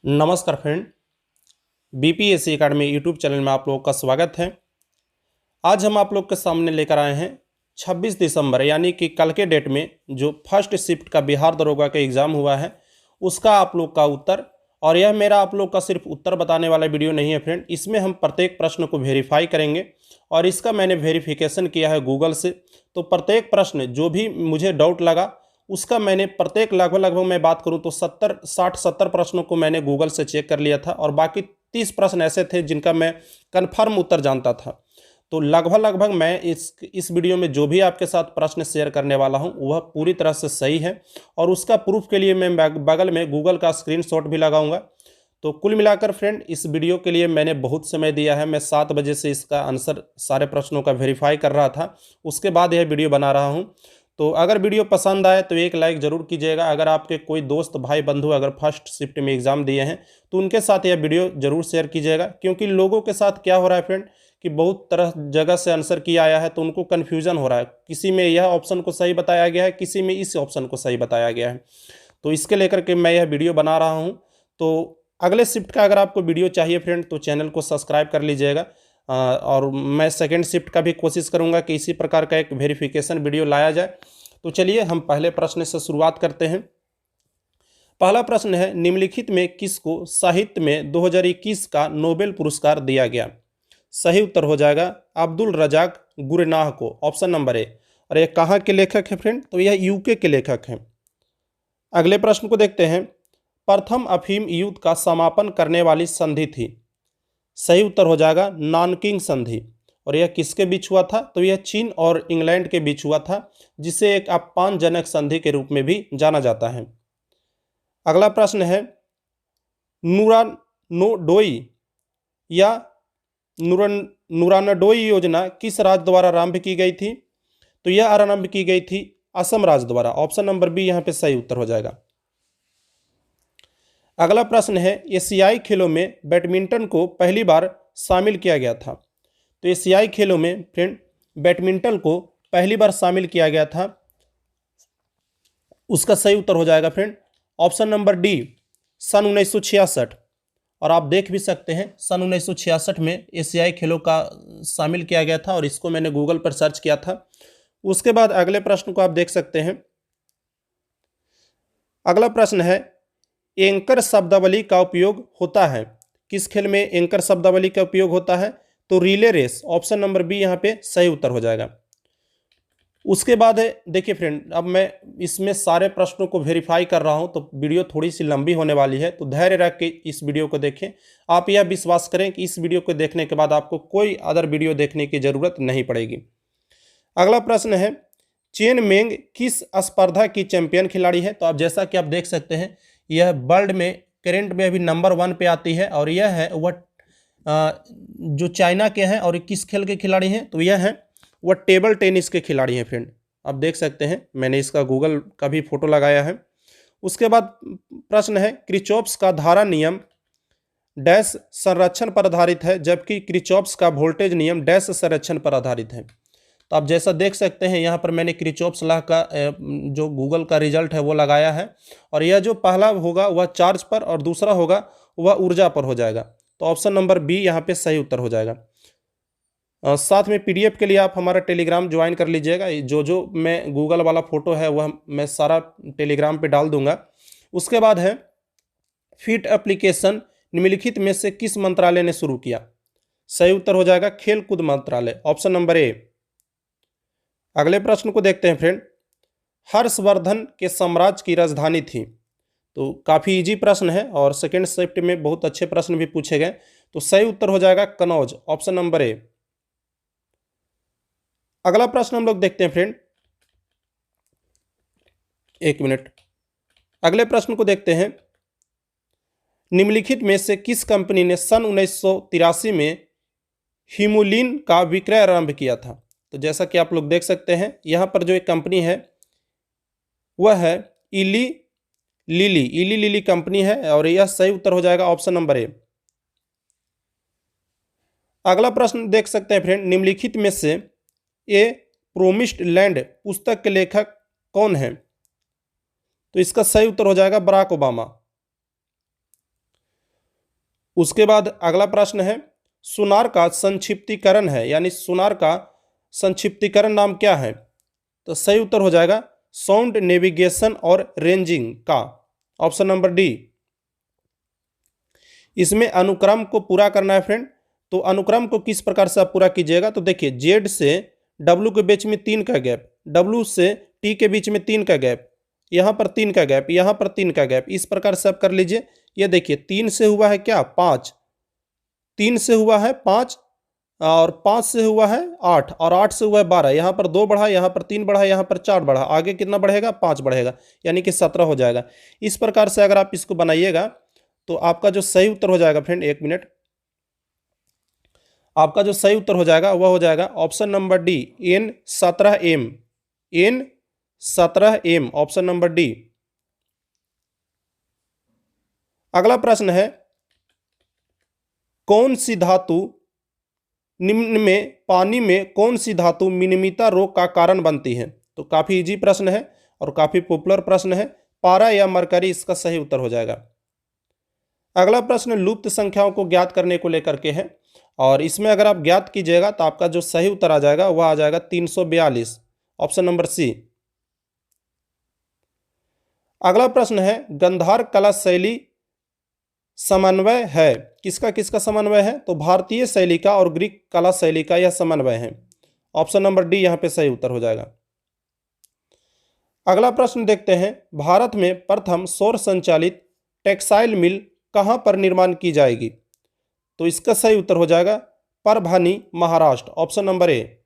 नमस्कार friend, BPSC academy YouTube channel में आप लोगों का स्वागत है। आज हम आप लोग के सामने लेकर आए हैं 26 दिसंबर यानी कि कल के डेट में जो फर्स्ट शिफ्ट का बिहार दरोगा का एग्ज़ाम हुआ है उसका आप लोग का उत्तर। और यह मेरा आप लोग का सिर्फ उत्तर बताने वाला वीडियो नहीं है फ्रेंड, इसमें हम प्रत्येक प्रश्न को वेरीफाई करेंगे और इसका मैंने वेरिफिकेशन किया है गूगल से। तो प्रत्येक प्रश्न जो भी मुझे डाउट लगा उसका मैंने प्रत्येक लगभग मैं बात करूं तो 60 प्रश्नों को मैंने गूगल से चेक कर लिया था और बाकी 30 प्रश्न ऐसे थे जिनका मैं कन्फर्म उत्तर जानता था। तो लगभग मैं इस वीडियो में जो भी आपके साथ प्रश्न शेयर करने वाला हूं वह पूरी तरह से सही है और उसका प्रूफ के लिए मैं बगल में गूगल का स्क्रीनशॉट भी लगाऊंगा। तो कुल मिलाकर फ्रेंड इस वीडियो के लिए मैंने बहुत समय दिया है। मैं 7 बजे से इसका आंसर सारे प्रश्नों का वेरीफाई कर रहा था, उसके बाद यह वीडियो बना रहा हूं। तो अगर वीडियो पसंद आए तो एक लाइक ज़रूर कीजिएगा। अगर आपके कोई दोस्त भाई बंधु अगर फर्स्ट शिफ्ट में एग्ज़ाम दिए हैं तो उनके साथ यह वीडियो ज़रूर शेयर कीजिएगा, क्योंकि लोगों के साथ क्या हो रहा है फ्रेंड कि बहुत तरह जगह से आंसर किया आया है तो उनको कन्फ्यूज़न हो रहा है। किसी में यह ऑप्शन को सही बताया गया है, किसी में इस ऑप्शन को सही बताया गया है। तो इसके लेकर के मैं यह वीडियो बना रहा हूँ। तो अगले शिफ्ट का अगर आपको वीडियो चाहिए फ्रेंड तो चैनल को सब्सक्राइब कर लीजिएगा। और मैं सेकेंड शिफ्ट का भी कोशिश करूँगा कि इसी प्रकार का एक वेरिफिकेशन वीडियो लाया जाए। तो चलिए हम पहले प्रश्न से शुरुआत करते हैं। पहला प्रश्न है, निम्नलिखित में किसको साहित्य में 2021 का नोबेल पुरस्कार दिया गया? सही उत्तर हो जाएगा अब्दुल रजाक गुरनाह को, ऑप्शन नंबर ए। और ये कहाँ के लेखक हैं फ्रेंड? तो यह यूके के लेखक हैं। अगले प्रश्न को देखते हैं, प्रथम अफीम युद्ध का समापन करने वाली संधि थी? सही उत्तर हो जाएगा नानकिंग संधि। और यह किसके बीच हुआ था? तो यह चीन और इंग्लैंड के बीच हुआ था, जिसे एक अपमानजनक संधि के रूप में भी जाना जाता है। अगला प्रश्न है, नूरानोडोई या नूरानडोई योजना किस राज्य द्वारा आरंभ की गई थी? तो यह आरंभ की गई थी असम राज्य द्वारा, ऑप्शन नंबर बी यहाँ पे सही उत्तर हो जाएगा। अगला प्रश्न है, एशियाई खेलों में बैडमिंटन को पहली बार शामिल किया गया था? तो एशियाई खेलों में फ्रेंड बैडमिंटन को पहली बार शामिल किया गया था, उसका सही उत्तर हो जाएगा फ्रेंड ऑप्शन नंबर डी, सन 1966। और आप देख भी सकते हैं सन 1966 में एशियाई खेलों का शामिल किया गया था और इसको मैंने गूगल पर सर्च किया था। उसके बाद अगले प्रश्न को आप देख सकते हैं। अगला प्रश्न है, एंकर शब्दावली का उपयोग होता है? किस खेल में एंकर शब्दावली का उपयोग होता है? तो relay race, option number B यहाँ पे सही उत्तर हो जाएगा। उसके बाद है, देखिए फ्रेंड अब मैं इसमें सारे प्रश्नों को वेरीफाई कर रहा हूं तो वीडियो थोड़ी सी लंबी होने वाली है, तो धैर्य रख के इस वीडियो को देखें। आप यह विश्वास करें कि इस वीडियो को देखने के बाद आपको कोई अदर वीडियो देखने की ज़रूरत नहीं पड़ेगी। अगला प्रश्न है, चेन मेंग किस स्पर्धा की चैंपियन खिलाड़ी है? तो आप जैसा कि आप देख सकते हैं यह वर्ल्ड में करेंट में अभी नंबर 1 पे आती है और यह है वह जो चाइना के हैं। और किस खेल के खिलाड़ी हैं? तो यह है वह टेबल टेनिस के खिलाड़ी हैं फ्रेंड। आप देख सकते हैं मैंने इसका गूगल का भी फोटो लगाया है। उसके बाद प्रश्न है, क्रिचॉप्स का धारा नियम डैश संरक्षण पर आधारित है, जबकि क्रिचॉप्स का वोल्टेज नियम डैश संरक्षण पर आधारित है। तो आप जैसा देख सकते हैं यहाँ पर मैंने क्रिचॉप्स लॉ का जो गूगल का रिजल्ट है वो लगाया है और यह जो पहला होगा वह चार्ज पर और दूसरा होगा वह ऊर्जा पर हो जाएगा। तो ऑप्शन नंबर बी यहाँ पे सही उत्तर हो जाएगा। साथ में पीडीएफ के लिए आप हमारा टेलीग्राम ज्वाइन कर लीजिएगा। जो मैं गूगल वाला फ़ोटो है वह मैं सारा टेलीग्राम पे डाल दूंगा। उसके बाद है, फिट एप्लीकेशन निम्नलिखित में से किस मंत्रालय ने शुरू किया? सही उत्तर हो जाएगा खेल कूद मंत्रालय, ऑप्शन नंबर ए। अगले प्रश्न को देखते हैं फ्रेंड, हर्षवर्धन के साम्राज्य की राजधानी थी? तो काफ़ी इजी प्रश्न है और सेकेंड शिफ्ट में बहुत अच्छे प्रश्न भी पूछे गए। तो सही उत्तर हो जाएगा कनौज, ऑप्शन नंबर ए। अगला प्रश्न हम लोग देखते हैं फ्रेंड, एक मिनट। अगले प्रश्न को देखते हैं, निम्नलिखित में से किस कंपनी ने सन 1983 में हिमोलिन का विक्रय आरंभ किया था? तो जैसा कि आप लोग देख सकते हैं यहाँ पर जो एक कंपनी है वह है इली लिली कंपनी है और यह सही उत्तर हो जाएगा ऑप्शन नंबर ए। अगला प्रश्न देख सकते हैं फ्रेंड, निम्नलिखित में से ए प्रोमिस्ड लैंड पुस्तक के लेखक कौन है? तो इसका सही उत्तर हो जाएगा बराक ओबामा। उसके बाद अगला प्रश्न है, सुनार का संक्षिप्तीकरण है, यानी सुनार का संक्षिप्तीकरण नाम क्या है? तो सही उत्तर हो जाएगा साउंड नेविगेशन और रेंजिंग का, ऑप्शन नंबर डी। इसमें अनुक्रम को पूरा करना है फ्रेंड, तो अनुक्रम को किस प्रकार से आप पूरा कीजिएगा? तो देखिए, जेड से डब्ल्यू के बीच में 3 का गैप, डब्ल्यू से टी के बीच में 3 का गैप, यहाँ पर 3 का गैप, यहाँ पर 3 का गैप, इस प्रकार से आप कर लीजिए। ये देखिए 3 से हुआ है क्या? 5, 3 से हुआ है 5, और 5 से हुआ है 8, और 8 से हुआ है 12, यहाँ पर 2 बढ़ा, यहाँ पर 3 बढ़ा, यहाँ पर 4 बढ़ा, आगे कितना बढ़ेगा? 5 बढ़ेगा, यानी कि 17 हो जाएगा। इस प्रकार से अगर आप इसको बनाइएगा तो आपका जो सही उत्तर हो जाएगा फ्रेंड, 1 मिनट, आपका जो सही उत्तर हो जाएगा वह हो जाएगा option number D, N17M, N17M, option number D. अगला प्रश्न है, कौन सी धातु निम्न में पानी में कौन सी धातु मिनिमिता रोग का कारण बनती है? तो काफी इजी प्रश्न है और काफी पॉपुलर प्रश्न है, पारा या मरकरी इसका सही उत्तर हो जाएगा। अगला प्रश्न लुप्त संख्याओं को ज्ञात करने को लेकर के है, और इसमें अगर आप ज्ञात कीजिएगा तो आपका जो सही उत्तर आ जाएगा वह आ जाएगा 342, ऑप्शन नंबर सी। अगला प्रश्न है, गंधार कला शैली समन्वय है, किसका किसका समन्वय है? तो भारतीय शैली का और ग्रीक कला शैली का यह समन्वय है, ऑप्शन नंबर डी यहाँ पे सही उत्तर हो जाएगा। अगला प्रश्न देखते हैं, भारत में प्रथम सौर संचालित टेक्सटाइल मिल कहां पर निर्माण की जाएगी? तो इसका सही उत्तर हो जाएगा Parbhani, Maharashtra, option number A.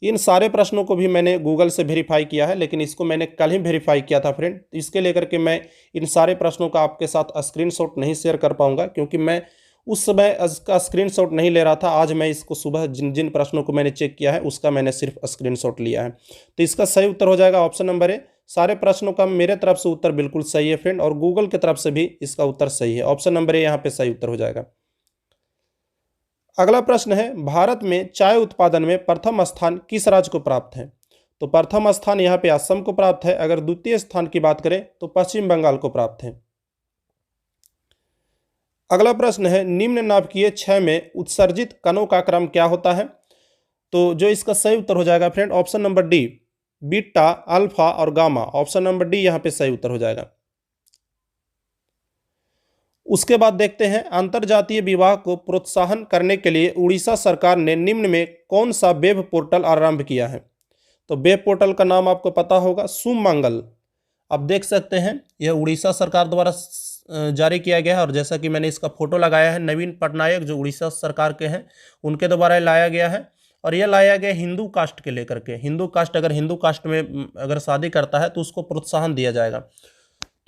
इन सारे प्रश्नों को भी मैंने गूगल से वेरीफाई किया है, लेकिन इसको मैंने कल ही वेरीफाई किया था फ्रेंड, इसके लेकर के मैं इन सारे प्रश्नों का आपके साथ स्क्रीनशॉट नहीं शेयर कर पाऊंगा, क्योंकि मैं उस समय इसका स्क्रीनशॉट नहीं ले रहा था। आज मैं इसको सुबह जिन जिन प्रश्नों को मैंने चेक किया है उसका मैंने सिर्फ स्क्रीनशॉट लिया है। तो इसका सही उत्तर हो जाएगा ऑप्शन नंबर ए। सारे प्रश्नों का मेरे तरफ से उत्तर बिल्कुल सही है फ्रेंड, और गूगल की तरफ से भी इसका उत्तर सही है, ऑप्शन नंबर ए यहाँ पे सही उत्तर हो जाएगा। अगला प्रश्न है, भारत में चाय उत्पादन में प्रथम स्थान किस राज्य को प्राप्त है? तो प्रथम स्थान यहाँ पे असम को प्राप्त है। अगर द्वितीय स्थान की बात करें तो पश्चिम बंगाल को प्राप्त है। अगला प्रश्न है, निम्न नाभिकीय क्षय में उत्सर्जित कणों का क्रम क्या होता है? तो जो इसका सही उत्तर हो जाएगा friend, option number D, beta, alpha और गामा, ऑप्शन नंबर डी यहाँ पे सही उत्तर हो जाएगा। उसके बाद देखते हैं, अंतरजातीय विवाह को प्रोत्साहन करने के लिए उड़ीसा सरकार ने निम्न में कौन सा वेब पोर्टल आरंभ किया है? तो वेब पोर्टल का नाम आपको पता होगा, सुमंगल। आप देख सकते हैं यह उड़ीसा सरकार द्वारा जारी किया गया है, और जैसा कि मैंने इसका फोटो लगाया है, नवीन पटनायक जो उड़ीसा सरकार के हैं उनके द्वारा लाया गया है, और यह लाया गया हिंदू कास्ट के लेकर के। हिंदू कास्ट अगर हिंदू कास्ट में अगर शादी करता है तो उसको प्रोत्साहन दिया जाएगा।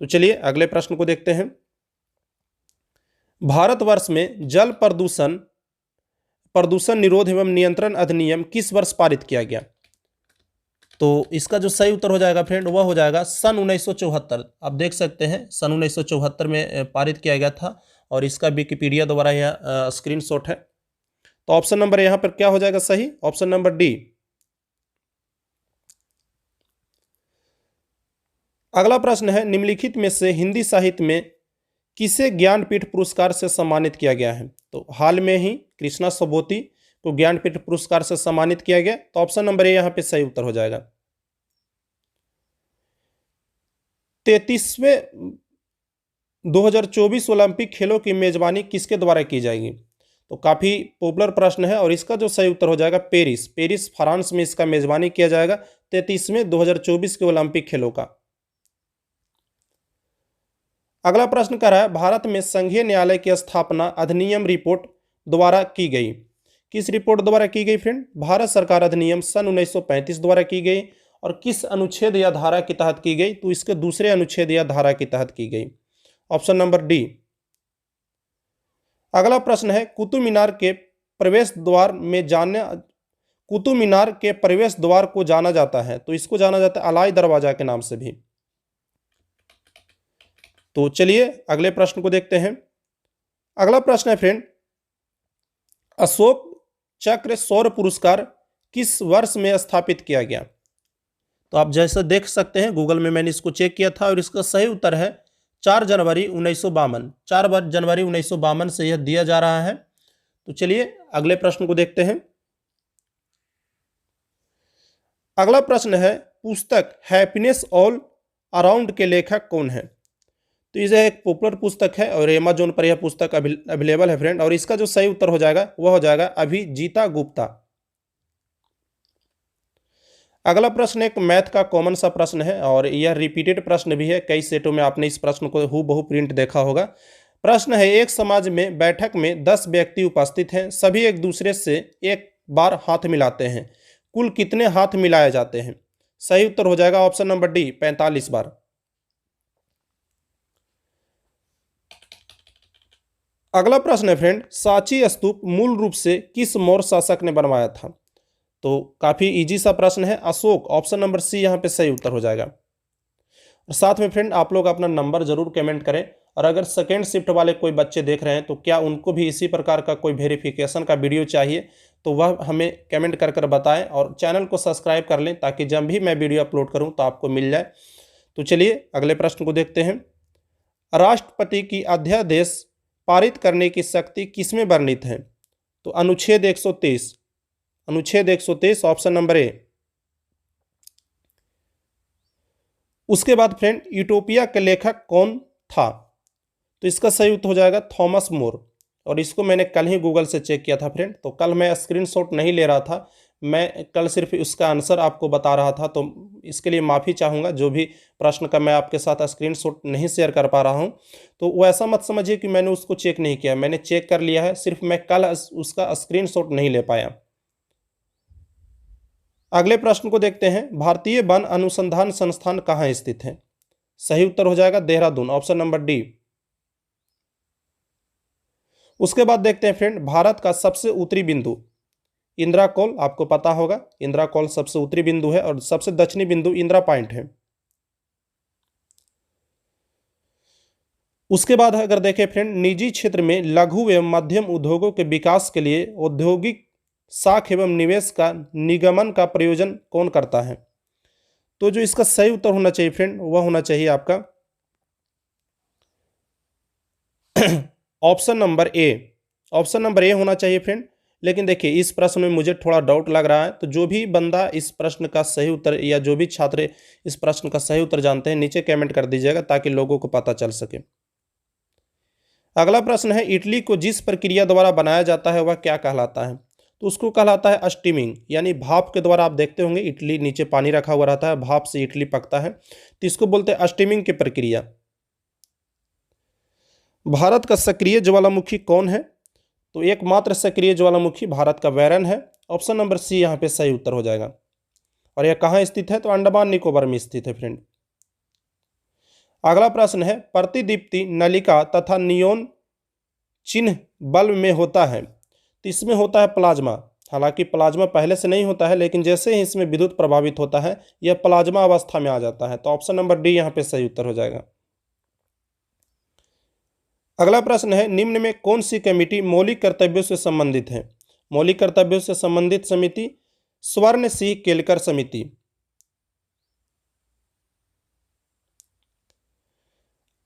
तो चलिए अगले प्रश्न को देखते हैं, भारतवर्ष में जल प्रदूषण निरोध एवं नियंत्रण अधिनियम किस वर्ष पारित किया गया? तो इसका जो सही उत्तर हो जाएगा फ्रेंड वह हो जाएगा सन 1974। आप देख सकते हैं सन 1974 में पारित किया गया था, और इसका विकिपीडिया द्वारा यह स्क्रीनशॉट है। तो ऑप्शन नंबर यहाँ पर क्या हो जाएगा सही? Option number D. अगला प्रश्न है, निम्नलिखित में से हिंदी साहित्य में किसे ज्ञानपीठ पुरस्कार से सम्मानित किया गया है? तो हाल में ही कृष्णा सबोती को ज्ञानपीठ पुरस्कार से सम्मानित किया गया, तो ऑप्शन नंबर ए यहाँ पे सही उत्तर हो जाएगा। 33वें 2024 ओलंपिक खेलों की मेजबानी किसके द्वारा की जाएगी? तो काफी पॉपुलर प्रश्न है, और इसका जो सही उत्तर हो जाएगा पेरिस फ्रांस में इसका मेजबानी किया जाएगा 33वें 2024 के ओलंपिक खेलों का। अगला प्रश्न कर रहा है, भारत में संघीय न्यायालय की स्थापना अधिनियम रिपोर्ट द्वारा की गई, किस रिपोर्ट द्वारा की गई फ्रेंड? भारत सरकार अधिनियम सन 1935 द्वारा की गई, और किस अनुच्छेद या धारा के तहत की गई? तो इसके दूसरे अनुच्छेद या धारा के तहत की गई, ऑप्शन नंबर डी। अगला प्रश्न है, कुतुब मीनार के प्रवेश द्वार को जाना जाता है, तो इसको जाना जाता है अलाई दरवाजा के नाम से भी। तो चलिए अगले प्रश्न को देखते हैं। अगला प्रश्न है फ्रेंड, अशोक चक्र सौर पुरस्कार किस वर्ष में स्थापित किया गया? तो आप जैसे देख सकते हैं गूगल में मैंने इसको चेक किया था, और इसका सही उत्तर है 4 जनवरी 1952, 4 जनवरी 1952 से यह दिया जा रहा है। तो चलिए अगले प्रश्न को देखते हैं। अगला प्रश्न है, पुस्तक हैप्पीनेस ऑल अराउंड के लेखक कौन है? तो यह एक पॉपुलर पुस्तक है और अमेजोन पर यह पुस्तक अवेलेबल है फ्रेंड। और इसका जो सही उत्तर हो जाएगा वह हो जाएगा अभिजीता गुप्ता। अगला प्रश्न एक मैथ का कॉमन सा प्रश्न है और यह रिपीटेड प्रश्न भी है, कई सेटों में आपने इस प्रश्न को हूबहू प्रिंट देखा होगा। प्रश्न है, एक समाज में बैठक में 10 व्यक्ति उपस्थित हैं, सभी एक दूसरे से एक बार हाथ मिलाते हैं, कुल कितने हाथ मिलाए जाते हैं? सही उत्तर हो जाएगा ऑप्शन नंबर डी, 45 बार। अगला प्रश्न है फ्रेंड, सांची स्तूप मूल रूप से किस मौर्य शासक ने बनवाया था? तो काफी इजी सा प्रश्न है, अशोक। ऑप्शन नंबर सी यहाँ पे सही उत्तर हो जाएगा। और साथ में फ्रेंड आप लोग अपना नंबर जरूर कमेंट करें, और अगर सेकेंड शिफ्ट वाले कोई बच्चे देख रहे हैं तो क्या उनको भी इसी प्रकार का कोई वेरिफिकेशन का वीडियो चाहिए तो वह हमें कमेंट कर कर बताएं, और चैनल को सब्सक्राइब कर लें ताकि जब भी मैं वीडियो अपलोड करूं तो आपको मिल जाए। तो चलिए अगले प्रश्न को देखते हैं। राष्ट्रपति की अध्यादेश पारित करने की शक्ति किसमें वर्णित है? तो अनुच्छेद 123, अनुच्छेद 123 ऑप्शन नंबर ए। उसके बाद फ्रेंड यूटोपिया के लेखक कौन था? तो इसका सही उत्तर हो जाएगा थॉमस मोर। और इसको मैंने कल ही गूगल से चेक किया था फ्रेंड, तो कल मैं स्क्रीनशॉट नहीं ले रहा था, मैं कल सिर्फ उसका आंसर आपको बता रहा था, तो इसके लिए माफ़ी चाहूँगा। जो भी प्रश्न का मैं आपके साथ स्क्रीनशॉट नहीं शेयर कर पा रहा हूँ तो वो ऐसा मत समझिए कि मैंने उसको चेक नहीं किया, मैंने चेक कर लिया है, सिर्फ मैं कल उसका स्क्रीनशॉट नहीं ले पाया। अगले प्रश्न को देखते हैं, भारतीय वन अनुसंधान संस्थान कहाँ स्थित है? सही उत्तर हो जाएगा देहरादून, ऑप्शन नंबर डी। उसके बाद देखते हैं फ्रेंड, भारत का सबसे उत्तरी बिंदु इंदिरा कॉल, आपको पता होगा इंदिरा कॉल सबसे उत्तरी बिंदु है, और सबसे दक्षिणी बिंदु इंदिरा पॉइंट है। उसके बाद अगर देखें फ्रेंड, निजी क्षेत्र में लघु एवं मध्यम उद्योगों के विकास के लिए औद्योगिक साख एवं निवेश का निगमन का प्रयोजन कौन करता है? तो जो इसका सही उत्तर होना चाहिए फ्रेंड वह होना चाहिए आपका ऑप्शन नंबर ए, ऑप्शन नंबर ए होना चाहिए फ्रेंड। लेकिन देखिए इस प्रश्न में मुझे थोड़ा डाउट लग रहा है, तो जो भी बंदा इस प्रश्न का सही उत्तर या जो भी छात्र इस प्रश्न का सही उत्तर जानते हैं नीचे कमेंट कर दीजिएगा ताकि लोगों को पता चल सके। अगला प्रश्न है, इडली को जिस प्रक्रिया द्वारा बनाया जाता है वह क्या कहलाता है? तो उसको कहलाता है स्टीमिंग, यानी भाप के द्वारा। आप देखते होंगे इडली नीचे पानी रखा हुआ रहता है, भाप से इडली पकता है, तो इसको बोलते हैं स्टीमिंग की प्रक्रिया। भारत का सक्रिय ज्वालामुखी कौन है? तो एकमात्र सक्रिय ज्वालामुखी भारत का वैरन है, ऑप्शन नंबर सी यहाँ पे सही उत्तर हो जाएगा। और यह कहाँ स्थित है? तो अंडमान निकोबार में स्थित है फ्रेंड। अगला प्रश्न है, प्रतिदीप्ति नलिका तथा नियोन चिन्ह बल्ब में होता है, तो इसमें होता है प्लाज्मा। हालांकि प्लाज्मा पहले से नहीं होता है, लेकिन जैसे ही इसमें विद्युत प्रभावित होता है यह प्लाज्मा अवस्था में आ जाता है, तो ऑप्शन नंबर डी यहाँ पे सही उत्तर हो जाएगा। अगला प्रश्न है, निम्न में कौन सी कमेटी मौलिक कर्तव्यों से संबंधित है? मौलिक कर्तव्यों से संबंधित समिति स्वर्ण सिंह केलकर समिति।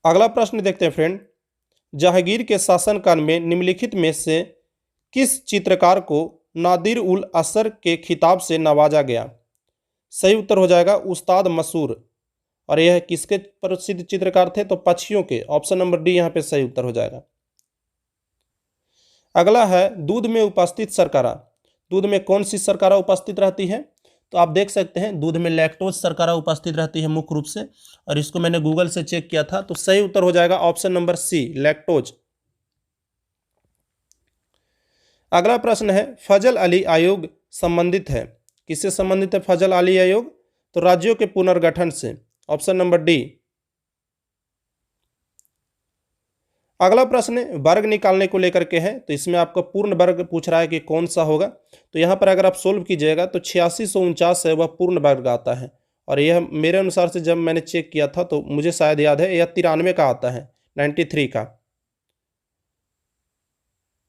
अगला प्रश्न देखते हैं फ्रेंड, जहांगीर के शासनकाल में निम्नलिखित में से किस चित्रकार को नादिर उल असर के खिताब से नवाजा गया? सही उत्तर हो जाएगा उस्ताद मसूर। और यह किसके प्रसिद्ध चित्रकार थे? तो पक्षियों के, ऑप्शन नंबर डी यहाँ पे सही उत्तर हो जाएगा। अगला है, दूध में उपस्थित शर्करा, दूध में कौन सी शर्करा उपस्थित रहती है? तो आप देख सकते हैं दूध में लैक्टोज शर्करा उपस्थित रहती है मुख्य रूप से, और इसको मैंने गूगल से चेक किया था, तो सही उत्तर हो जाएगा ऑप्शन नंबर सी, लैक्टोज। अगला प्रश्न है, फजल अली आयोग संबंधित है, किससे संबंधित है फजल अली आयोग? तो राज्यों के पुनर्गठन से, ऑप्शन नंबर डी। अगला प्रश्न वर्ग निकालने को लेकर के है, तो इसमें आपका पूर्ण वर्ग पूछ रहा है कि कौन सा होगा। तो यहाँ पर अगर आप सोल्व कीजिएगा तो 8649 है वह पूर्ण वर्ग आता है, और यह मेरे अनुसार से जब मैंने चेक किया था तो मुझे शायद याद है यह 93 का आता है, 93 का।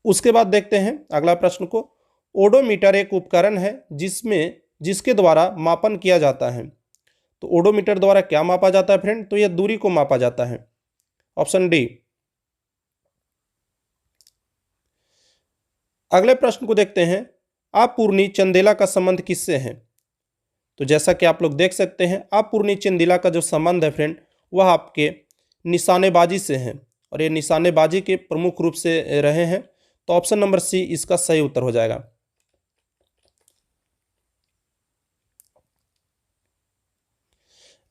उसके बाद देखते हैं अगला प्रश्न को, ओडोमीटर एक उपकरण है जिसके द्वारा मापन किया जाता है। तो ओडोमीटर द्वारा क्या मापा जाता है फ्रेंड? तो यह दूरी को मापा जाता है। Option D. अगले प्रश्न को देखते हैं, आपूर्णी चंदेला का संबंध किससे है? तो जैसा कि आप लोग देख सकते हैं, आपूर्णी चंदेला का जो संबंध है फ्रेंड, वह आपके निशानेबाजी से है और ये निशानेबाजी के प्रमुख रूप से रहे हैं। तो ऑप्शन नंबर सी इसका सही उत्तर हो जाएगा।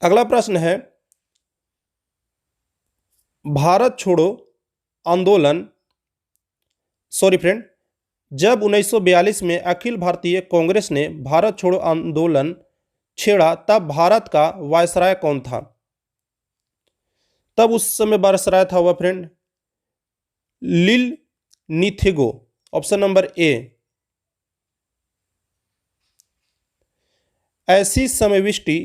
अगला प्रश्न है, भारत छोड़ो आंदोलन जब 1942 में अखिल भारतीय कांग्रेस ने भारत छोड़ो आंदोलन छेड़ा तब भारत का वायसराय कौन था? तब उस समय वायसराय था वह फ्रेंड लिल निथेगो, ऑप्शन नंबर ए। ऐसी समाविष्टि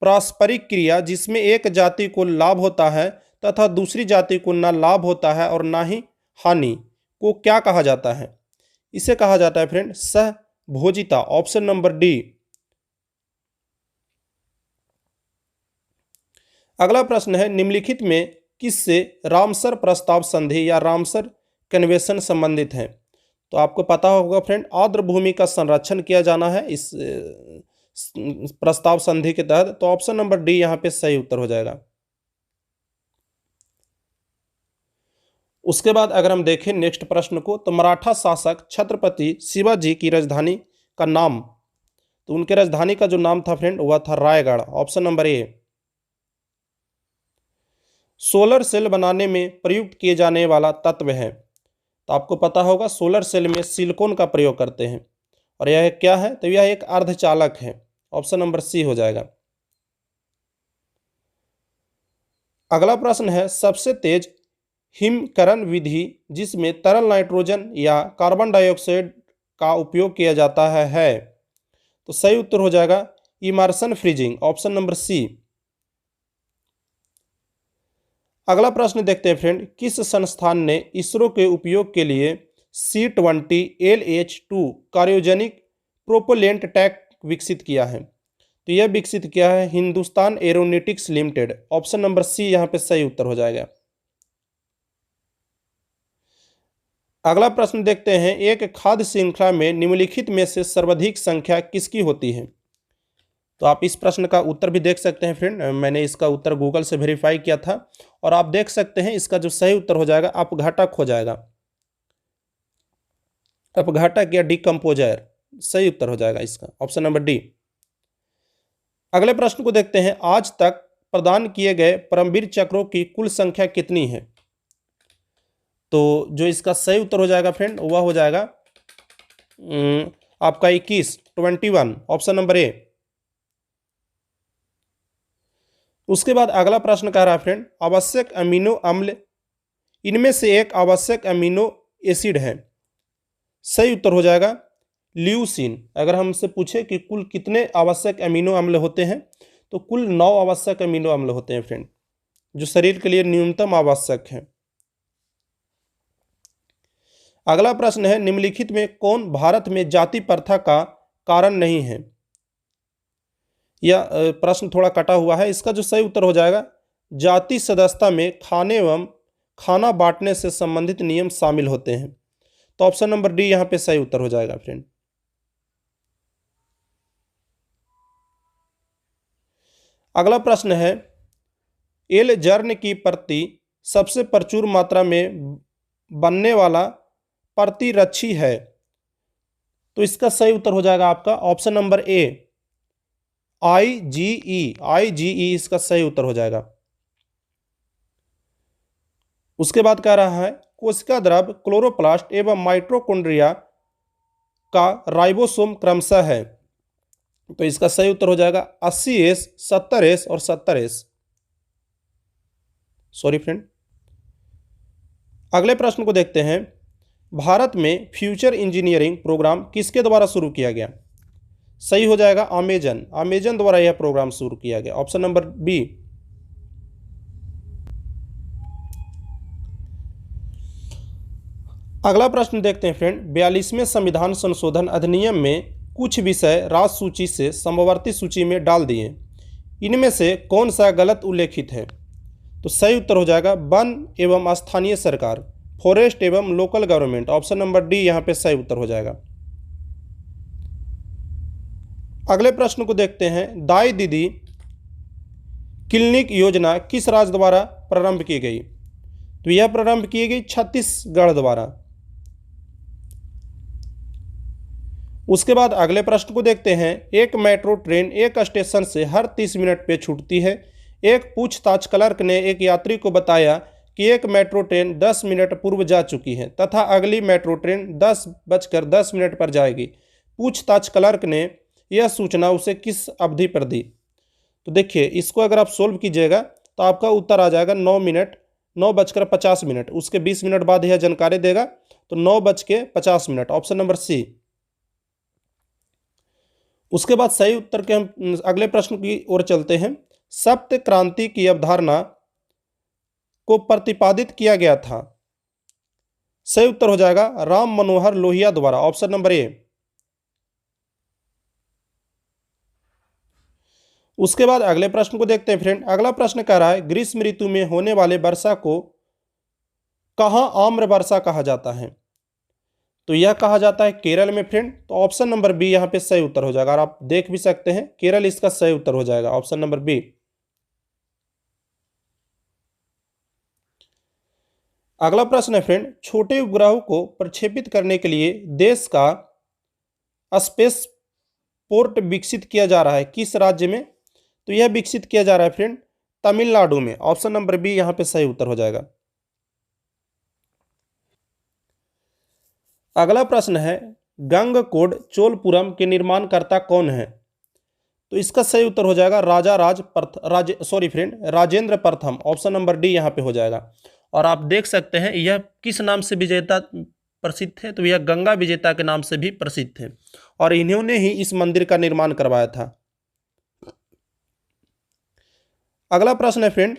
पारस्परिक क्रिया जिसमें एक जाति को लाभ होता है तथा दूसरी जाति को ना लाभ होता है और ना ही हानि को क्या कहा जाता है? इसे कहा जाता है फ्रेंड सहभोजिता, ऑप्शन नंबर डी। अगला प्रश्न है, निम्नलिखित में किससे रामसर प्रस्ताव संधि या रामसर कन्वेंशन संबंधित है? तो आपको पता होगा फ्रेंड, आर्द्र भूमि का संरक्षण किया जाना है इस प्रस्ताव संधि के तहत। तो ऑप्शन नंबर डी यहां पे सही उत्तर हो जाएगा। उसके बाद अगर हम देखें नेक्स्ट प्रश्न को, तो मराठा शासक छत्रपति शिवाजी की राजधानी का नाम, तो उनके राजधानी का जो नाम था फ्रेंड वह था Raigarh, option number A. Solar cell बनाने में प्रयुक्त किए जाने वाला तत्व है? तो आपको पता होगा सोलर सेल में सिलिकॉन का प्रयोग करते हैं और यह क्या है? तो यह एक अर्धचालक है, ऑप्शन नंबर सी हो जाएगा। अगला प्रश्न है, सबसे तेज हिमकरण विधि जिसमें तरल नाइट्रोजन या कार्बन डाइऑक्साइड का उपयोग किया जाता है? तो सही उत्तर हो जाएगा immersion freezing, option number C. अगला प्रश्न देखते हैं फ्रेंड, किस संस्थान ने इसरो के उपयोग के लिए C-20 LH-2 cryogenic propellant tank विकसित किया है? तो यह विकसित किया है Hindustan aeronautics limited, option number C यहां पे सही उत्तर हो जाएगा। अगला प्रश्न देखते हैं, एक खाद्य श्रृंखला में निम्नलिखित में से सर्वाधिक संख्या किसकी होती है? तो आप इस प्रश्न का उत्तर भी देख सकते हैं फ्रेंड, मैंने इसका उत्तर गूगल से वेरीफाई किया था और आप देख सकते हैं इसका जो सही उत्तर हो जाएगा अपघटक हो जाएगा। अपघटक या डिकम्पोजर सही उत्तर हो जाएगा इसका, ऑप्शन नंबर डी। अगले प्रश्न को देखते हैं, आज तक प्रदान किए गए परमवीर चक्रों की कुल संख्या कितनी है? तो जो इसका सही उत्तर हो जाएगा फ्रेंड वह हो जाएगा आपका 21, ऑप्शन नंबर ए। उसके बाद अगला प्रश्न कह रहा है फ्रेंड, आवश्यक अमीनो अम्ल इनमें से एक आवश्यक अमीनो एसिड है? सही उत्तर हो जाएगा ल्यूसीन। अगर हमसे पूछे कि कुल कितने आवश्यक अमीनो अम्ल होते हैं, तो कुल 9 आवश्यक अमीनो अम्ल होते हैं फ्रेंड, जो शरीर के लिए न्यूनतम आवश्यक है। अगला प्रश्न है, निम्नलिखित में कौन भारत में जाति प्रथा का कारण नहीं है? यह प्रश्न थोड़ा कटा हुआ है, इसका जो सही उत्तर हो जाएगा जाति सदस्यता में खाने एवं खाना बांटने से संबंधित नियम शामिल होते हैं। तो ऑप्शन नंबर डी यहां पे सही उत्तर हो जाएगा फ्रेंड। अगला प्रश्न है, एल जर्न की प्रति सबसे प्रचुर मात्रा में बनने वाला प्रतिरक्षी है? तो इसका सही उत्तर हो जाएगा आपका ऑप्शन नंबर ए IgE इसका सही उत्तर हो जाएगा। उसके बाद कह रहा है, कोशिका द्रव क्लोरोप्लास्ट एवं माइटोकॉन्ड्रिया का राइबोसोम क्रमशः है? तो इसका सही उत्तर हो जाएगा 80S, 70S और 70S। Sorry friend. अगले प्रश्न को देखते हैं, भारत में फ्यूचर इंजीनियरिंग प्रोग्राम किसके द्वारा शुरू किया गया? सही हो जाएगा अमेजन द्वारा यह प्रोग्राम शुरू किया गया, ऑप्शन नंबर बी। अगला प्रश्न देखते हैं फ्रेंड, 42वें संविधान संशोधन अधिनियम में कुछ विषय राज्य सूची से समवर्ती सूची में डाल दिए, इनमें से कौन सा गलत उल्लेखित है? तो सही उत्तर हो जाएगा वन एवं स्थानीय सरकार, फॉरेस्ट एवं local government. Option number D यहाँ पे सही उत्तर हो जाएगा। अगले प्रश्न को देखते हैं। दाई दीदी क्लिनिक योजना किस राज्य द्वारा प्रारंभ की गई? तो यह प्रारंभ की गई छत्तीसगढ़ द्वारा। उसके बाद अगले प्रश्न को देखते हैं। एक मेट्रो ट्रेन एक स्टेशन से हर 30 मिनट पे छूटती है। एक पूछताछ क्लर्क ने एक यात्री को बताया कि एक मेट्रो ट्रेन 10 मिनट पूर्व जा चुकी है तथा अगली मेट्रो ट्रेन 10:10 पर जाएगी। पूछताछ क्लर्क ने यह सूचना उसे किस अवधि पर दी? तो देखिए, इसको अगर आप सोल्व कीजिएगा तो आपका उत्तर आ जाएगा 9:50। उसके 20 मिनट बाद यह जानकारी देगा, तो 9:50। Option number C. उसके बाद सही उत्तर के हम अगले प्रश्न की ओर चलते हैं। सप्त क्रांति की अवधारणा को प्रतिपादित किया गया था। सही उत्तर हो जाएगा राम मनोहर लोहिया द्वारा। ऑप्शन नंबर ए। उसके बाद अगले प्रश्न को देखते हैं फ्रेंड। अगला प्रश्न कह रहा है ग्रीष्म ऋतु में होने वाले वर्षा को कहाँ आम्र वर्षा कहा जाता है? तो यह कहा जाता है केरल में फ्रेंड। तो ऑप्शन नंबर बी यहाँ पे सही उत्तर हो जाएगा। और आप देख भी सकते हैं, केरल इसका सही उत्तर हो जाएगा। Option number B. अगला प्रश्न है फ्रेंड। छोटे उपग्रहों को प्रक्षेपित करने के लिए देश का स्पेस पोर्ट विकसित किया जा रहा है किस राज्य में? तो यह विकसित किया जा रहा है फ्रेंड तमिलनाडु में। ऑप्शन नंबर बी यहाँ पे सही उत्तर हो जाएगा। अगला प्रश्न है गंगकोड चोलपुरम के निर्माणकर्ता कौन है? तो इसका सही उत्तर हो जाएगा राजेंद्र प्रथम। ऑप्शन नंबर डी यहाँ पे हो जाएगा। और आप देख सकते हैं यह किस नाम से विजेता प्रसिद्ध थे? तो यह गंगा विजेता के नाम से भी प्रसिद्ध थे और इन्होंने ही इस मंदिर का निर्माण करवाया था। अगला प्रश्न है फ्रेंड,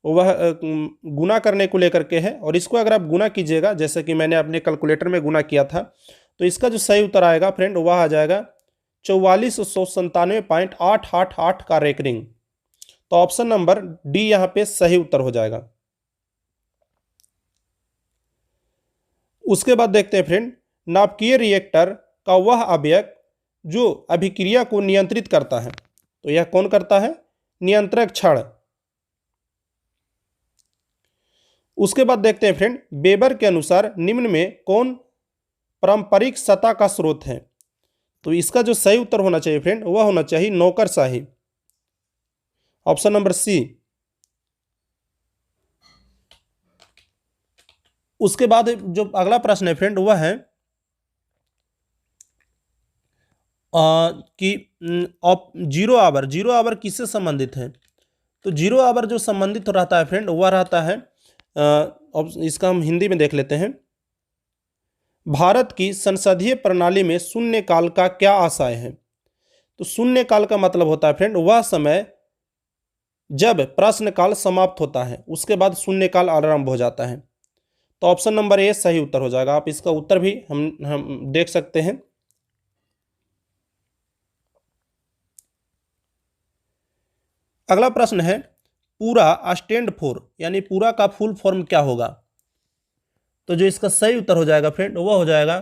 वह गुना करने को लेकर के है और इसको अगर आप गुना कीजिएगा, जैसे कि मैंने अपने कैलकुलेटर में गुना किया था, तो इसका जो सही उत्तर आएगा फ्रेंड वह आ जाएगा 4497.888 का रेकरिंग। तो ऑप्शन नंबर डी यहाँ पे सही उत्तर हो जाएगा। उसके बाद देखते हैं फ्रेंड नाभिकीय रिएक्टर का वह अवयव जो अभिक्रिया को नियंत्रित करता है। तो यह कौन करता है? नियंत्रक छड़। उसके बाद देखते हैं फ्रेंड वेबर के अनुसार निम्न में कौन पारंपरिक सत्ता का स्रोत है? तो इसका जो सही उत्तर होना चाहिए फ्रेंड वह होना चाहिए नौकरशाही। Option number C. उसके बाद जो अगला प्रश्न है फ्रेंड वह है कि जीरो आवर किससे संबंधित है? तो जीरो आवर जो संबंधित रहता है फ्रेंड वह रहता है इसका हम हिंदी में देख लेते हैं। भारत की संसदीय प्रणाली में शून्यकाल का क्या आशय है? तो शून्यकाल का मतलब होता है फ्रेंड वह समय जब प्रश्नकाल समाप्त होता है उसके बाद शून्यकाल आरंभ हो जाता है। तो ऑप्शन नंबर ए सही उत्तर हो जाएगा। आप इसका उत्तर भी हम देख सकते हैं। अगला प्रश्न है पूरा स्टैंड फॉर यानी पूरा का फुल फॉर्म क्या होगा? तो जो इसका सही उत्तर हो जाएगा फ्रेंड वह हो जाएगा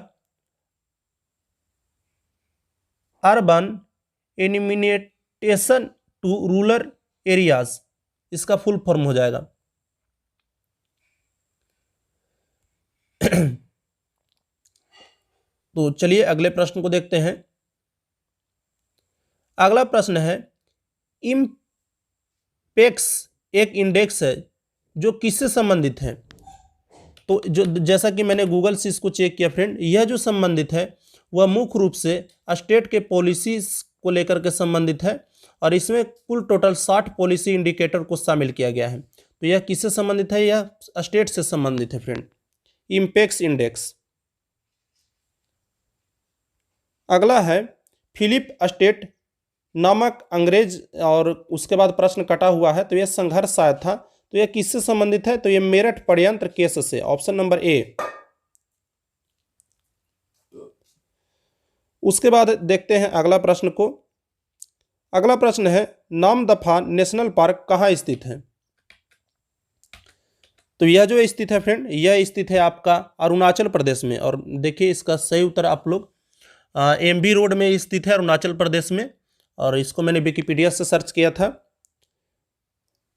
अर्बन एनिमिनेटेशन टू रूरल एरियाज। इसका फुल फॉर्म हो जाएगा। तो चलिए अगले प्रश्न को देखते हैं। अगला प्रश्न है इम्पेक्स एक इंडेक्स है जो किससे संबंधित है? तो जो जैसा कि मैंने गूगल से इसको चेक किया फ्रेंड, यह जो संबंधित है वह मुख्य रूप से स्टेट के पॉलिसीज को लेकर के संबंधित है और इसमें कुल टोटल 60 पॉलिसी इंडिकेटर को शामिल किया गया है। तो यह किससे संबंधित है? यह स्टेट से संबंधित है फ्रेंड, इम्पेक्स इंडेक्स। अगला है फिलिप स्टेट नामक अंग्रेज और उसके बाद प्रश्न कटा हुआ है। तो यह संघर्ष आया था। तो यह किससे संबंधित है? तो यह मेरठ षड्यंत्र केस से। ऑप्शन नंबर ए। उसके बाद देखते हैं अगला प्रश्न को। अगला प्रश्न है नामदफा नेशनल पार्क कहाँ स्थित है? तो यह जो स्थित है फ्रेंड, यह स्थित है आपका अरुणाचल प्रदेश में। और देखिए इसका सही उत्तर आप लोग एमबी रोड में स्थित है अरुणाचल प्रदेश में, और इसको मैंने विकिपीडिया से सर्च किया था।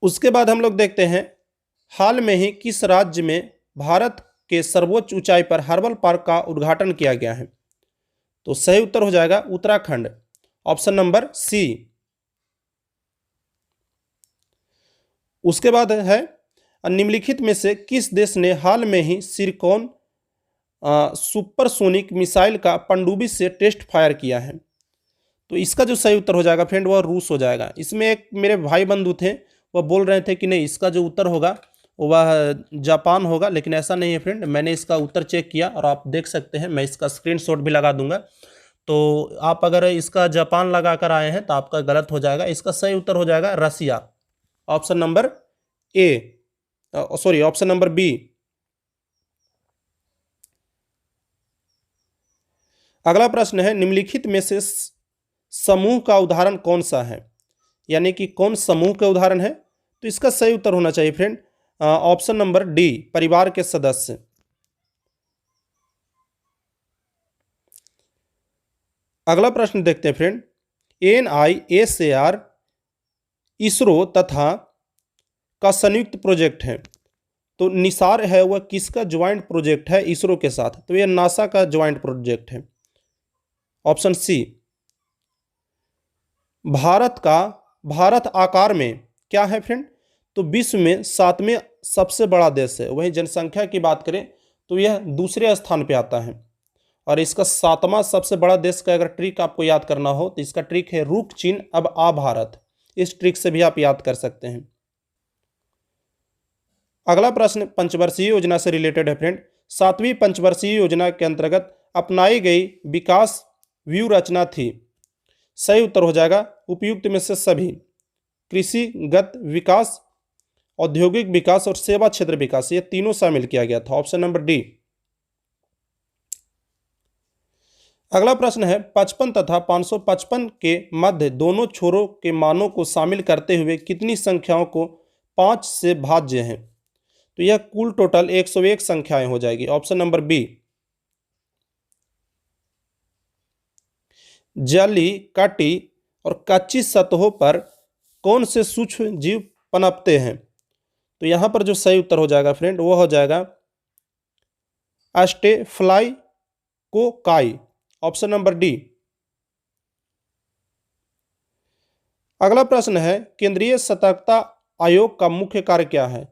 उसके बाद हम लोग देखते हैं हाल में ही किस राज्य में भारत के सर्वोच्च ऊंचाई पर हर्बल पार्क का उद्घाटन किया गया है। तो सही उत्तर हो जाएगा उत्तराखंड, ऑप्शन नंबर सी। उसके बाद है निम्नलिखित में से किस देश ने हाल में ही सिरकॉन सुपरसोनिक मिसाइल का पनडुब्बी से टेस्ट फायर किया है। तो इसका जो सही उत्तर हो जाएगा फ्रेंड वह रूस हो जाएगा। इसमें एक मेरे भाई बंधु थे, वह बोल रहे थे कि नहीं इसका जो उत्तर होगा वह जापान होगा, लेकिन ऐसा नहीं है फ्रेंड। मैंने इसका उत्तर चेक किया और आप देख सकते हैं, मैं इसका स्क्रीनशॉट भी लगा दूंगा। तो आप अगर इसका जापान लगा कर आए हैं तो आपका गलत हो जाएगा। इसका सही उत्तर हो जाएगा Russia, option number A, sorry option number B. अगला प्रश्न है निम्नलिखित में से समूह का उदाहरण कौन सा है, यानी कि कौन समूह का उदाहरण है। तो इसका सही उत्तर होना चाहिए फ्रेंड ऑप्शन नंबर डी, परिवार के सदस्य। अगला प्रश्न देखते हैं फ्रेंड, NISAR इसरो तथा का संयुक्त प्रोजेक्ट है। तो निसार है वह किसका ज्वाइंट प्रोजेक्ट है इसरो के साथ। तो यह नासा का ज्वाइंट प्रोजेक्ट है, ऑप्शन सी। भारत आकार में क्या है फ्रेंड, तो विश्व में 7वें सबसे बड़ा देश है। वहीं जनसंख्या की बात करें तो यह दूसरे स्थान पे आता है। और इसका 7वां सबसे बड़ा देश का अगर ट्रिक आपको याद करना हो तो इसका ट्रिक है रुक चीन अब आ भारत। इस ट्रिक से भी आप याद कर सकते हैं। अगला प्रश्न पंचवर्षीय योजना से रिलेटेड है फ्रेंड। 7वीं पंचवर्षीय योजना के अंतर्गत अपनाई गई विकास व्यू रचना थी। सही उत्तर हो जाएगा उपयुक्त में से सभी। कृषिगत विकास, औद्योगिक विकास और सेवा क्षेत्र विकास, ये तीनों शामिल किया गया था, ऑप्शन नंबर डी। अगला प्रश्न है 55 तथा 555 के मध्य दोनों छोरों के मानों को शामिल करते हुए कितनी संख्याओं को 5 से भाज्य है। तो यह कुल टोटल 101 संख्याएं हो जाएगी, ऑप्शन नंबर बी। जली, कटी और कच्ची सतहों पर कौन से सूक्ष्म जीव पनपते हैं। तो यहां पर जो सही उत्तर हो जाएगा फ्रेंड वो हो जाएगा अस्टेफ्लाई कोकाई, ऑप्शन नंबर डी। अगला प्रश्न है केंद्रीय सतर्कता आयोग का मुख्य कार्य क्या है।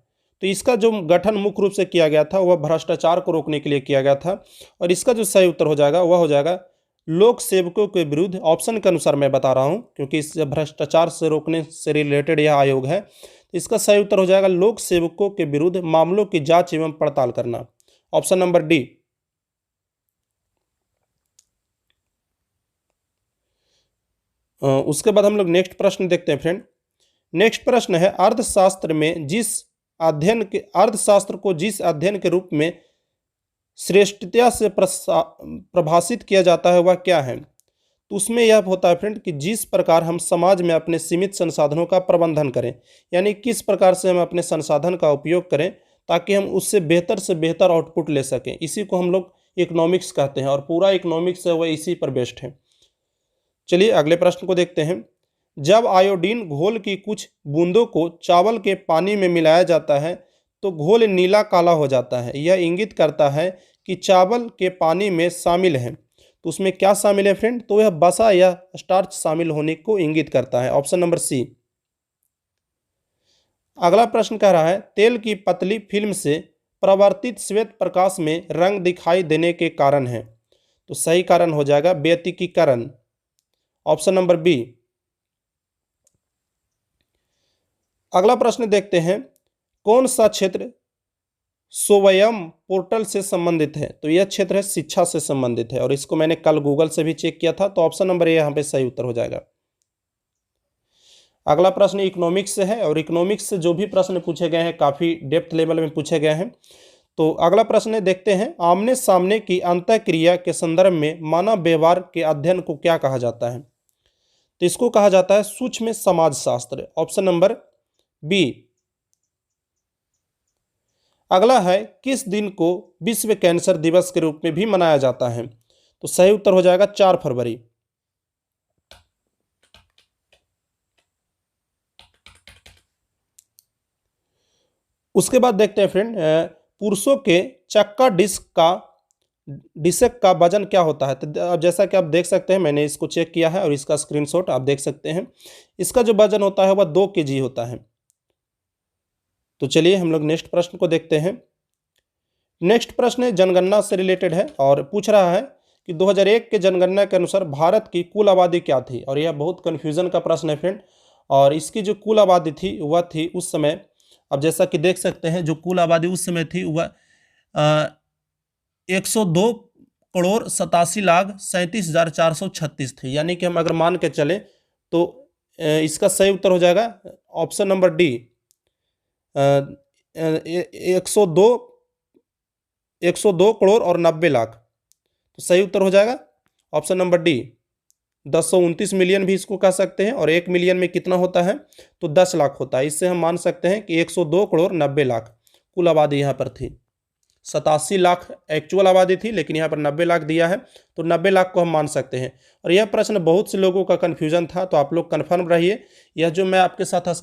तो इसका जो गठन मुख्य रूप से किया गया था वह भ्रष्टाचार को रोकने के लिए किया गया था। और इसका जो सही उत्तर हो जाएगा वह हो जाएगा लोक सेवकों के विरुद्ध। ऑप्शन के अनुसार मैं बता रहा हूं क्योंकि इस भ्रष्टाचार से रोकने से रिलेटेड यह आयोग है। इसका सही उत्तर हो जाएगा लोक सेवकों के विरुद्ध मामलों की जांच एवं पड़ताल करना, ऑप्शन नंबर डी। उसके बाद हम लोग नेक्स्ट प्रश्न देखते हैं फ्रेंड। नेक्स्ट प्रश्न है अर्थशास्त्र को जिस अध्ययन के रूप में श्रेष्ठता से प्रभाषित किया जाता है वह क्या है। तो उसमें यह होता है फ्रेंड कि जिस प्रकार हम समाज में अपने सीमित संसाधनों का प्रबंधन करें, यानी किस प्रकार से हम अपने संसाधन का उपयोग करें ताकि हम उससे बेहतर आउटपुट ले सकें, इसी को हम लोग इकोनॉमिक्स कहते हैं। और पूरा इकोनॉमिक्स है वह इसी पर बेस्ड है। चलिए अगले प्रश्न को देखते हैं। जब आयोडीन घोल की कुछ बूंदों को चावल के पानी में मिलाया जाता है तो घोल नीला काला हो जाता है। यह इंगित करता है कि चावल के पानी में शामिल है। तो उसमें क्या शामिल है फ्रेंड, तो यह वसा या स्टार्च शामिल होने को इंगित करता है, ऑप्शन नंबर सी। अगला प्रश्न कह रहा है तेल की पतली फिल्म से प्रवर्तित श्वेत प्रकाश में रंग दिखाई देने के कारण है। तो सही कारण हो जाएगा व्यतिकीकरण, ऑप्शन नंबर बी। अगला प्रश्न देखते हैं कौन सा क्षेत्र स्वयं पोर्टल से संबंधित है। तो यह क्षेत्र है शिक्षा से संबंधित है और इसको मैंने कल गूगल से भी चेक किया था। तो ऑप्शन नंबर ए यहाँ पे सही उत्तर हो जाएगा। अगला प्रश्न इकोनॉमिक्स से है और इकोनॉमिक्स से जो भी प्रश्न पूछे गए हैं काफ़ी डेप्थ लेवल में पूछे गए हैं। तो अगला प्रश्न देखते हैं आमने सामने की अंतःक्रिया के संदर्भ में मानव व्यवहार के अध्ययन को क्या कहा जाता है। तो इसको कहा जाता है सूक्ष्म समाजशास्त्र, ऑप्शन नंबर बी। अगला है किस दिन को विश्व कैंसर दिवस के रूप में भी मनाया जाता है? तो सही उत्तर हो जाएगा 4 फरवरी। उसके बाद देखते हैं फ्रेंड, पुरुषों के चक्का डिस्क का वजन क्या होता है? तो अब जैसा कि आप देख सकते हैं, मैंने इसको चेक किया है और इसका स्क्रीनशॉट आप देख सकते हैं। इसका जो वजन होता है वह 2 kg होता है। तो चलिए हम लोग नेक्स्ट प्रश्न को देखते हैं। नेक्स्ट प्रश्न जनगणना से रिलेटेड है और पूछ रहा है कि 2001 के जनगणना के अनुसार भारत की कुल आबादी क्या थी? और यह बहुत कन्फ्यूजन का प्रश्न है फ्रेंड। और इसकी जो कुल आबादी थी वह थी उस समय, अब जैसा कि देख सकते हैं, जो कुल आबादी उस समय थी वह 102,87,37,436 थी। यानी कि हम अगर मान के चले तो इसका सही उत्तर हो जाएगा ऑप्शन नंबर डी, 102 करोड़ और 90 लाख। तो सही उत्तर हो जाएगा ऑप्शन नंबर डी। 1029 मिलियन भी इसको कह सकते हैं, और 1 मिलियन में कितना होता है? तो 10 लाख होता है। इससे हम मान सकते हैं कि 102 करोड़ 90 लाख कुल आबादी यहाँ पर थी। 87 लाख एक्चुअल आबादी थी, लेकिन यहाँ पर 90 लाख दिया है, तो 90 लाख को हम मान सकते हैं। और यह प्रश्न बहुत से लोगों का कन्फ्यूजन था, तो आप लोग कन्फर्म रहिए। यह जो मैं आपके साथ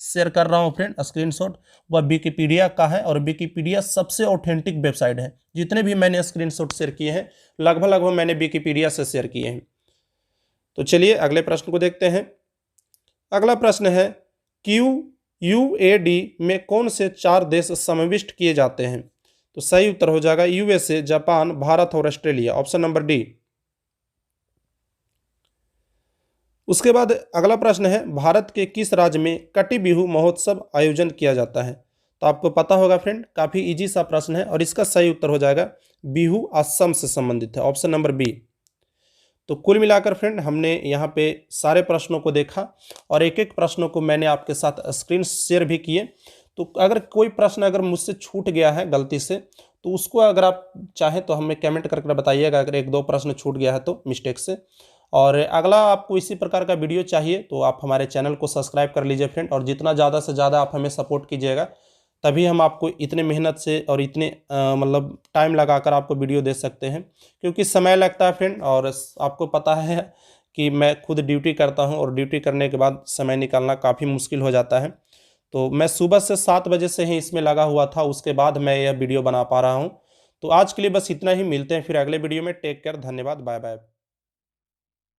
शेयर कर रहा हूँ फ्रेंड, स्क्रीनशॉट, वह विकिपीडिया का है, और विकिपीडिया सबसे ऑथेंटिक वेबसाइट है। जितने भी मैंने स्क्रीनशॉट शेयर किए हैं लगभग मैंने विकिपीडिया से शेयर किए हैं। तो चलिए अगले प्रश्न को देखते हैं। अगला प्रश्न है QUAD में कौन से 4 देश समाविष्ट किए जाते हैं? तो सही उत्तर हो जाएगा USA, जापान, भारत और ऑस्ट्रेलिया, ऑप्शन नंबर डी। उसके बाद अगला प्रश्न है भारत के किस राज्य में कटी बिहू महोत्सव आयोजन किया जाता है? तो आपको पता होगा फ्रेंड, काफ़ी इजी सा प्रश्न है, और इसका सही उत्तर हो जाएगा बिहू असम से संबंधित है, ऑप्शन नंबर बी। तो कुल मिलाकर फ्रेंड हमने यहाँ पे सारे प्रश्नों को देखा, और एक एक प्रश्नों को मैंने आपके साथ स्क्रीन शेयर भी किए। तो अगर कोई प्रश्न अगर मुझसे छूट गया है गलती से, तो उसको अगर आप चाहें तो हमें कमेंट करके बताइएगा, अगर 1-2 प्रश्न छूट गया है तो मिस्टेक से। और अगला आपको इसी प्रकार का वीडियो चाहिए तो आप हमारे चैनल को सब्सक्राइब कर लीजिए फ्रेंड, और जितना ज़्यादा से ज़्यादा आप हमें सपोर्ट कीजिएगा, तभी हम आपको इतने मेहनत से और इतने मतलब टाइम लगाकर आपको वीडियो दे सकते हैं, क्योंकि समय लगता है फ्रेंड। और आपको पता है कि मैं खुद ड्यूटी करता हूं, और ड्यूटी करने के बाद समय निकालना काफ़ी मुश्किल हो जाता है। तो मैं सुबह से 7 बजे से ही इसमें लगा हुआ था, उसके बाद मैं यह वीडियो बना पा रहा हूं। तो आज के लिए बस इतना ही, मिलते हैं फिर अगले वीडियो में। टेक केयर, धन्यवाद, बाय बाय।